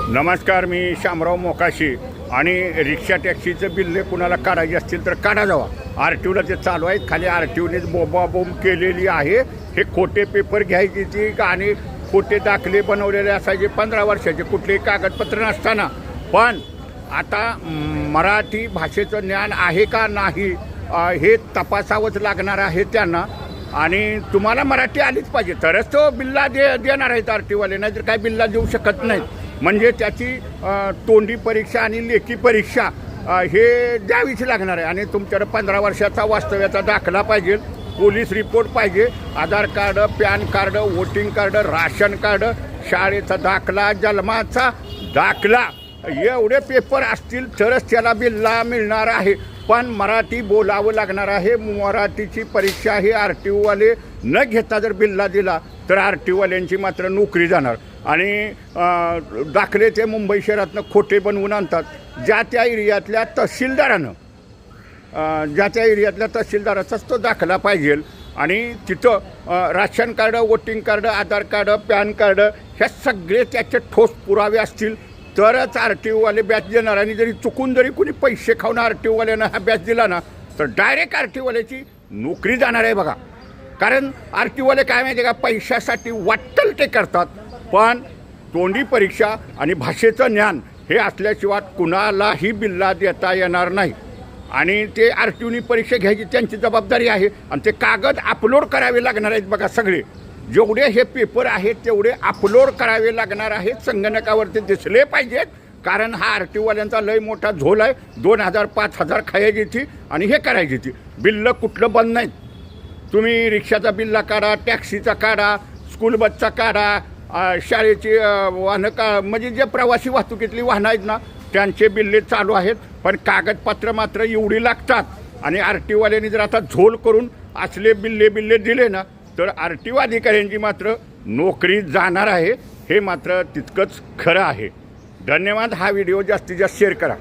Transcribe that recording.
नमस्कार, मी शामराव मोकाशी आणि रिक्षा टॅक्सीचं बिल्ले कुणाला काढायचे असतील तर काढा जावा. आर टी ओला ते चालू आहेत. खाली आर टी ओनेच बोंबाबोंब केलेली आहे. हे खोटे पेपर घ्यायची ती आणि खोटे दाखले बनवलेले असायचे 15 वर्षाचे, कुठलेही कागदपत्र नसताना. पण आता मराठी भाषेचं ज्ञान आहे का नाही हे तपासावंच लागणार आहे त्यांना. आणि तुम्हाला मराठी आलीच पाहिजे तरच तो बिल्ला देणार आहेत आर टी ओवाले, नाहीतर काय बिल्ला देऊ शकत नाहीत. म्हणजे त्याची तोंडी परीक्षा आणि लेखी परीक्षा हे द्यावीच लागणार आहे. आणि तुमच्याकडे 15 वर्षाचा वास्तव्याचा दाखला पाहिजे, पोलीस रिपोर्ट पाहिजे, Aadhaar card, PAN card, voting card, ration card, शाळेचा दाखला, जन्माचा दाखला, एवढे पेपर असतील तरच त्याला बिल्ला मिळणार आहे. पण मराठी बोलावं लागणार आहे. मराठीची परीक्षा हे आर टी ओवाले न घेता जर बिल्ला दिला तर आर टी ओवाल्यांची मात्र नोकरी जाणार. आणि दाखले ते मुंबई शहरातनं खोटे बनवून आणतात. ज्या त्या एरियातल्या तहसीलदाराचाच तो दाखला पाहिजे. आणि तिथं राशन कार्ड, वोटिंग कार्ड, आधार कार्ड, पॅन कार्ड ह्या सगळे त्याचे ठोस पुरावे असतील तरच आर टी ओवाले बॅच देणार. आणि जरी चुकून जरी कोणी पैसे खाऊन आर टी ओवाल्यानं हा बॅच दिला ना तर डायरेक्ट आर टी ओवाल्याची नोकरी जाणार आहे बघा. कारण आर टी ओवाले काय माहिती आहे का, पैशासाठी वाट्टल ते करतात. पण तोंडी परीक्षा आणि भाषेचं ज्ञान हे असल्याशिवाय कुणालाही बिल्ला देता येणार नाही. आणि ते आर टी ओनी परीक्षा घ्यायची त्यांची जबाबदारी आहे. आणि ते कागद अपलोड करावे लागणार आहेत बघा. सगळे जेवढे हे पेपर आहेत तेवढे अपलोड करावे लागणार आहेत, संगणकावरती दिसले पाहिजेत. कारण हा आर टी ओवाल्यांचा लय मोठा झोल आहे. 2000-5000 खायची ती आणि हे करायची ती. बिल्लं कुठलं बंद नाहीत. तुम्ही रिक्षाचा बिल्ला काढा, टॅक्सीचा काढा, स्कूल बसचा काढा, शाळेची वाहनं म्हणजे जे प्रवासी वाहतुकीतली वाहनं आहेत ना त्यांचे बिल्ले चालू आहेत. पण कागदपत्र मात्र एवढी लागतात. आणि आर टी ओवाल्यांनी जर आता झोल करून असले बिल्ले दिले ना तर आर टी ओ अधिकाऱ्यांची मात्र नोकरी जाणार आहे. हे मात्र तितकंच खरं आहे. धन्यवाद. हा व्हिडिओ जास्तीत जास्त शेअर करा.